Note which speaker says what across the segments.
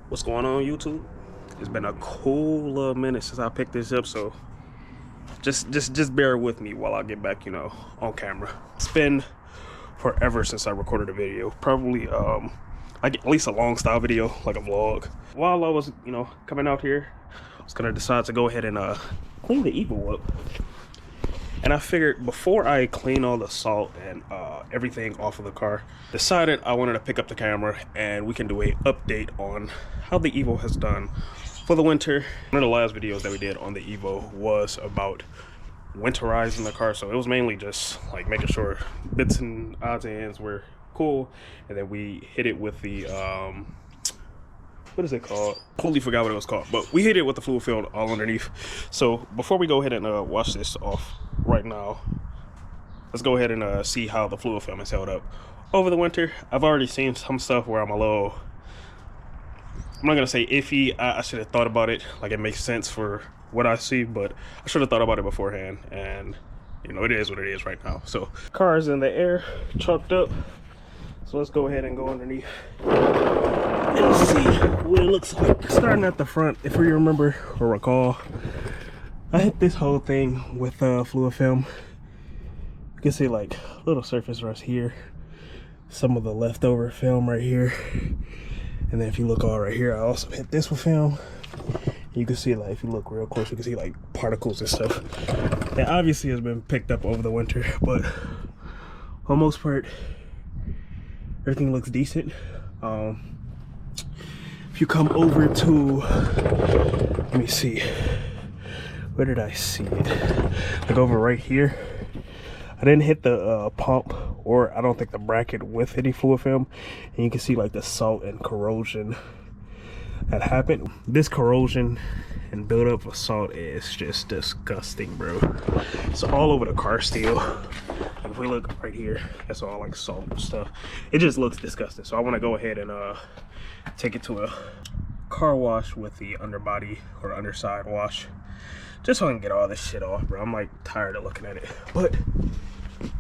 Speaker 1: What's going on, YouTube? It's been a cool little minute since I picked this up, so just bear with me while I get back, on camera. It's been forever since I recorded a video, probably like at least a long style video, like a vlog. While I was coming out here, I was gonna decide to go ahead and clean the EVO up. And I figured before I clean all the salt and everything off of the car, decided I wanted to pick up the camera and we can do a update on how the EVO has done for the winter. One of the last videos that we did on the EVO was about winterizing the car, so it was mainly just like making sure bits and odds and ends were cool, and then we hit it with the what is it called? Totally forgot what it was called, but we hit it with the fluid film all underneath. So before we go ahead and wash this off right now, let's go ahead and see how the fluid film is held up over the winter. I've already seen some stuff where I'm not gonna say iffy. I should have thought about it. Like, it makes sense for what I see, but I should have thought about it beforehand, and it is what it is right now. So car's in the air, chalked up, so let's go ahead and go underneath and see what it looks like. Starting at the front, if we remember or recall, I hit this whole thing with fluid film. You can see like little surface rust here, some of the leftover film right here, and then if you look all right here, I also hit this with film. You can see, like, if you look real close, you can see like particles and stuff that obviously has been picked up over the winter, but for the most part everything looks decent. If you come over to, let me see, where did I see it? Like over right here, I didn't hit the pump, or I don't think the bracket with any fluid film, and you can see like the salt and corrosion that happened. This corrosion and buildup of salt is just disgusting, bro. It's all over the car still. If we look right here, that's all like salt and stuff. It just looks disgusting. So I want to go ahead and take it to a car wash with the underbody or underside wash, just so I can get all this shit off, bro. I'm like tired of looking at it. But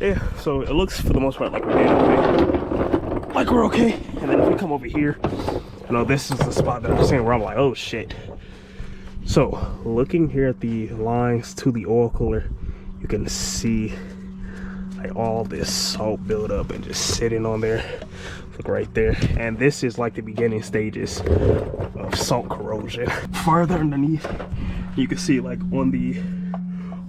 Speaker 1: yeah, so it looks for the most part like we're okay. Like we're okay. And then if we come over here, this is the spot that I'm seeing where I'm like, oh shit. So looking here at the lines to the oil cooler, you can see like all this salt buildup and just sitting on there. Look right there. And this is like the beginning stages of salt corrosion. Farther underneath, you can see like on the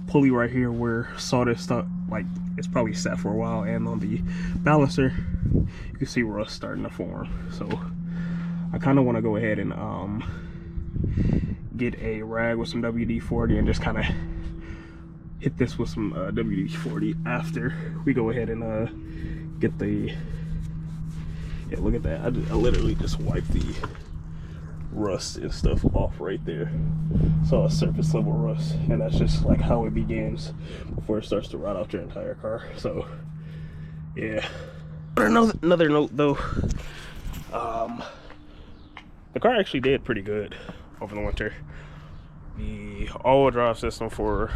Speaker 1: pulley right here where salt is stuck, like it's probably sat for a while, and on the balancer you can see rust starting to form. So I kind of want to go ahead and get a rag with some WD-40 and just kind of hit this with some WD-40 after we go ahead and get the, yeah, look at that. I literally just wiped the rust and stuff off right there. So a surface level rust, and that's just like how it begins before it starts to rot out your entire car. So yeah. But another note though, the car actually did pretty good over the winter. The all-wheel drive system from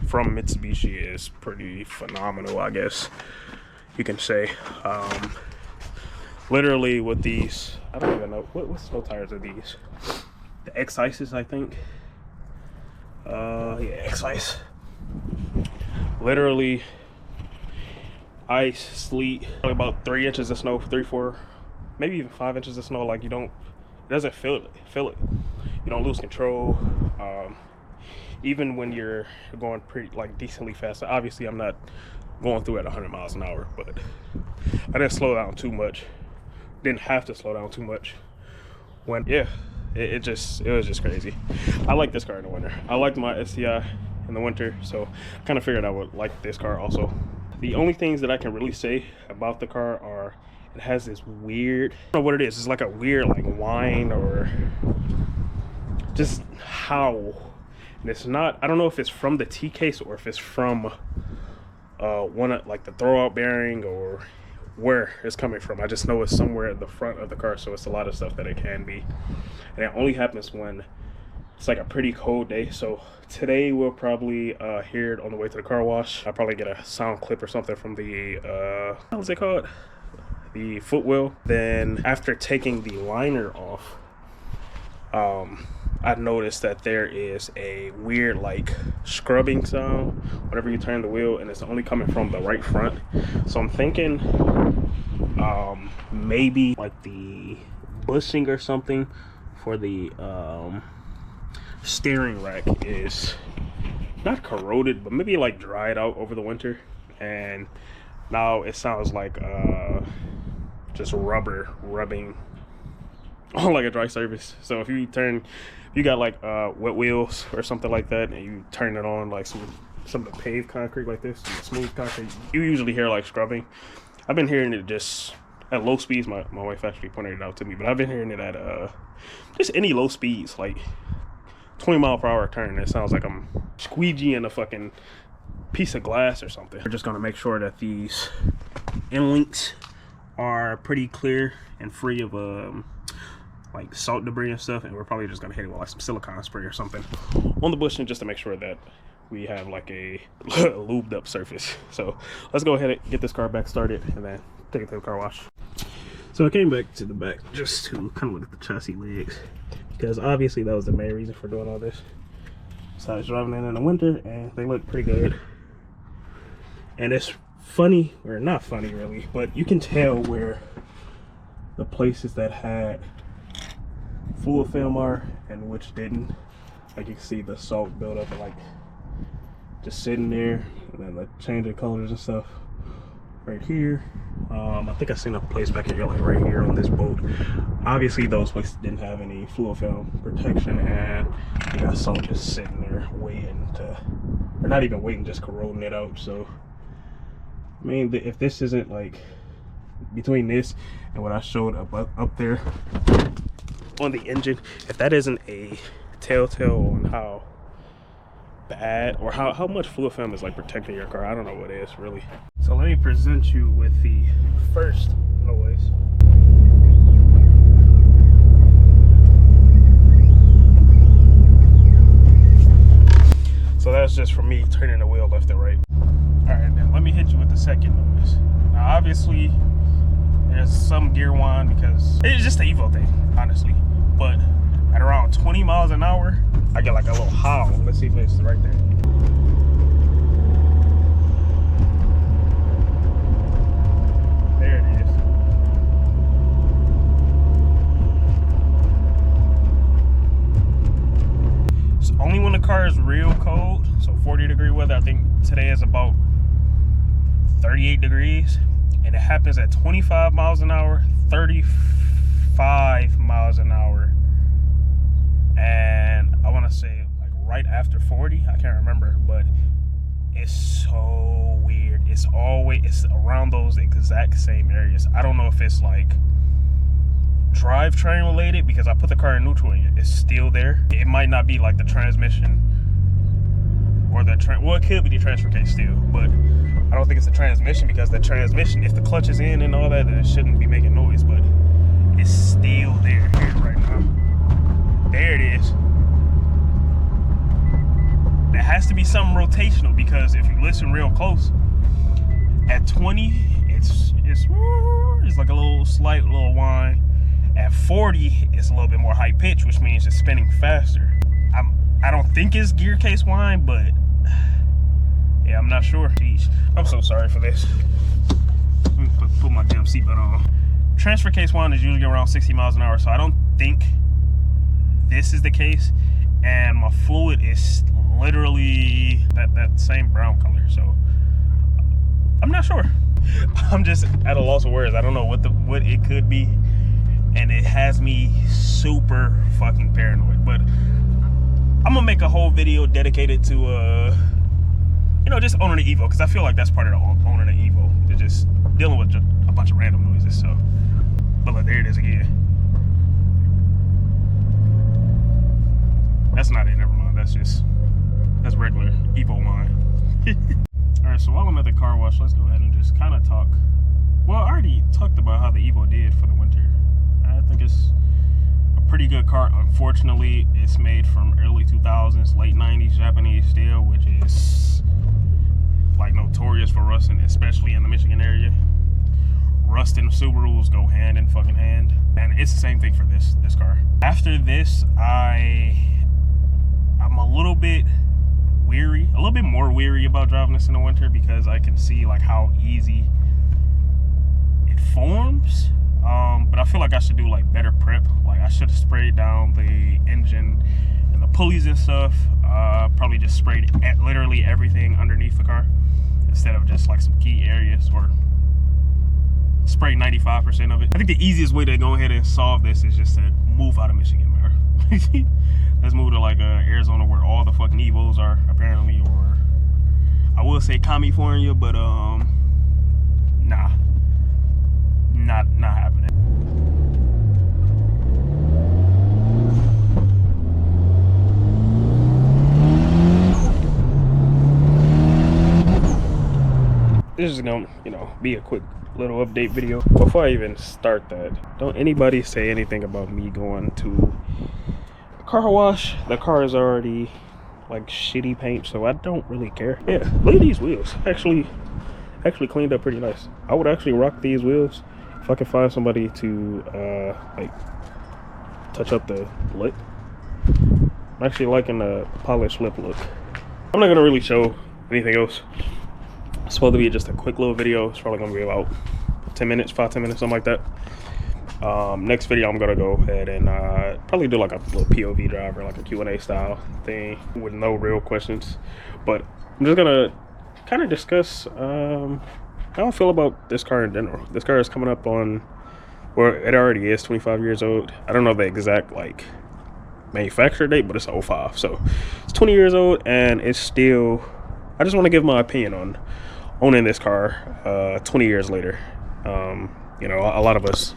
Speaker 1: Mitsubishi is pretty phenomenal, I guess you can say. Literally with these, I don't even know what snow tires are these. The X-Ices, I think. Yeah, X-Ice. Literally ice, sleet, about 3 inches of snow, 3, 4, maybe even 5 inches of snow. Like, it doesn't feel it. You don't lose control. Even when you're going pretty, like, decently fast. Obviously I'm not going through at 100 miles an hour, but I didn't slow down too much. Didn't have to slow down too much. When, yeah, it was just crazy. I like this car in the winter. I liked my STI in the winter, so I kind of figured I would like this car also. The only things that I can really say about the car are it has this weird, I don't know what it is. It's like a weird like whine or just howl. And it's not, I don't know if it's from the T case or if it's from one of like the throwout bearing or where it's coming from. I just know it's somewhere at the front of the car, so it's a lot of stuff that it can be. And it only happens when it's like a pretty cold day. So today we'll probably hear it on the way to the car wash. I'll probably get a sound clip or something from the what's it called, the footwell. Then after taking the liner off, I noticed that there is a weird like scrubbing sound whenever you turn the wheel, and it's only coming from the right front. So I'm thinking maybe like the bushing or something for the steering rack is not corroded, but maybe like dried out over the winter, and now it sounds like just rubber rubbing on like a dry surface. So if you got like wet wheels or something like that, and you turn it on like some of the paved concrete like this, smooth concrete, you usually hear like scrubbing. I've been hearing it just at low speeds. My wife actually pointed it out to me, but I've been hearing it at just any low speeds, like 20-mile-per-hour turn. It sounds like I'm squeegeeing a fucking piece of glass or something. We're just gonna make sure that these end links are pretty clear and free of like salt debris and stuff, and we're probably just gonna hit it with like some silicone spray or something on the bushing just to make sure that we have like a lubed up surface. So let's go ahead and get this car back started and then take it to the car wash. So I came back to the back just to kind of look at the chassis legs, because obviously that was the main reason for doing all this. So I was driving in the winter and they look pretty good. And it's funny, or not funny really, but you can tell where the places that had fluid film are and which didn't. Like you can see the salt buildup and like just sitting there, and then the change of colors and stuff right here. I think I seen a place back here like right here on this boat. Obviously those places didn't have any fluid film protection, and you got salt just sitting there waiting to, or not even waiting, just corroding it out. So I mean, if this isn't like, between this and what I showed up there on the engine, if that isn't a telltale on how bad or how much fluid film is like protecting your car, I don't know what it is really. So let me present you with the first noise. So that's just for me turning the wheel left and right. All right, then let me hit you with the second noise. Now obviously there's some gear whine because it's just the EVO thing, honestly. But at around 20 miles an hour, I get like a little howl. Let's see if it's right there. There it is. It's only when the car is real cold, so 40-degree weather. I think today is about 38 degrees, and it happens at 25 miles an hour, 35 miles an hour, and I want to say like right after 40. I can't remember, but it's so weird. It's around those exact same areas. I don't know if it's like drivetrain related, because I put the car in neutral and it's still there. It might not be like the transmission or the well, it could be the transfer case still, but I don't think it's the transmission, because the transmission, if the clutch is in and all that, then it shouldn't be making noise, but it's still there here right now. There it is. There has to be something rotational, because if you listen real close, at 20, it's like a little slight little whine. At 40, it's a little bit more high pitch, which means it's spinning faster. I don't think it's gear case whine, but yeah, I'm not sure. Jeez, I'm so sorry for this. Let me put my damn seatbelt on. Transfer case whine is usually around 60 miles an hour, so I don't think this is the case. And my fluid is literally that same brown color, so I'm not sure. I'm just at a loss of words. I don't know what it could be, and it has me super fucking paranoid. But I'm gonna make a whole video dedicated to you know, just owning the EVO, because I feel like that's part of the owning the EVO. They're just dealing with just a bunch of random noises. So, but look, there it is again. That's not it. Never mind. That's regular EVO line. All right. So while I'm at the car wash, let's go ahead and just kind of talk. Well, I already talked about how the EVO did for the winter. I think it's a pretty good car. Unfortunately, it's made from early 2000s, late 90s Japanese steel, which is like notorious for rusting, especially in the Michigan area. rust and Subarus go hand in fucking hand, and it's the same thing for this car. After this, I'm a little bit weary, a little bit more weary about driving this in the winter, because I can see like how easy it forms. But I feel like I should do like better prep. Like I should have sprayed down the engine and the pulleys and stuff. Probably just sprayed literally everything underneath the car instead of just like some key areas, or spray 95% of it. I think the easiest way to go ahead and solve this is just to move out of Michigan, man. Let's move to like Arizona, where all the fucking EVOs are apparently, or I will say California, but nah, not happening. This is gonna, be a quick little update video. Before I even start that, don't anybody say anything about me going to a car wash. The car is already like shitty paint, so I don't really care. Yeah, look at these wheels. Actually cleaned up pretty nice. I would actually rock these wheels if I could find somebody to like touch up the lip. I'm actually liking the polished lip look. I'm not gonna really show anything else. It's supposed to be just a quick little video. It's probably gonna be about 10 minutes, 5-10 minutes, something like that. Next video, I'm gonna go ahead and probably do like a little POV drive, or like a Q&A style thing with no real questions. But I'm just gonna kind of discuss how I feel about this car in general. This car is coming up on, or it already is 25 years old. I don't know the exact like manufacturer date, but it's 05. So it's 20 years old, and it's still, I just want to give my opinion on owning this car 20 years later. A lot of us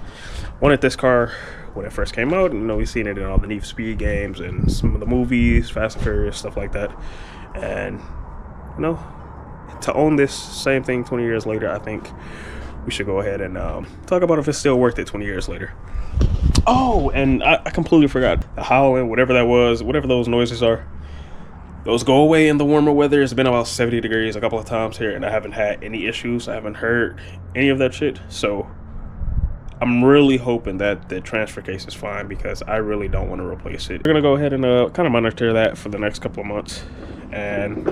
Speaker 1: wanted this car when it first came out. We've seen it in all the Need for Speed games and some of the movies, Fast and Furious, stuff like that. And to own this same thing 20 years later, I think we should go ahead and talk about if it's still worth it 20 years later. Oh, and I completely forgot, the howling, whatever that was, whatever those noises are, those go away in the warmer weather. It's been about 70 degrees a couple of times here, and I haven't had any issues. I haven't heard any of that shit. So I'm really hoping that the transfer case is fine, because I really don't want to replace it. We're gonna go ahead and kind of monitor that for the next couple of months, and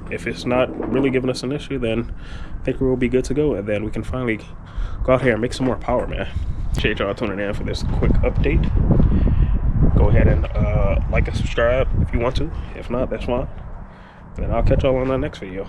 Speaker 1: if it's not really giving us an issue, then I think we'll be good to go, and then we can finally go out here and make some more power, man. Appreciate y'all tuning in for this quick update. Go ahead and like and subscribe if you want to. If not, that's fine. Then I'll catch y'all on the next video.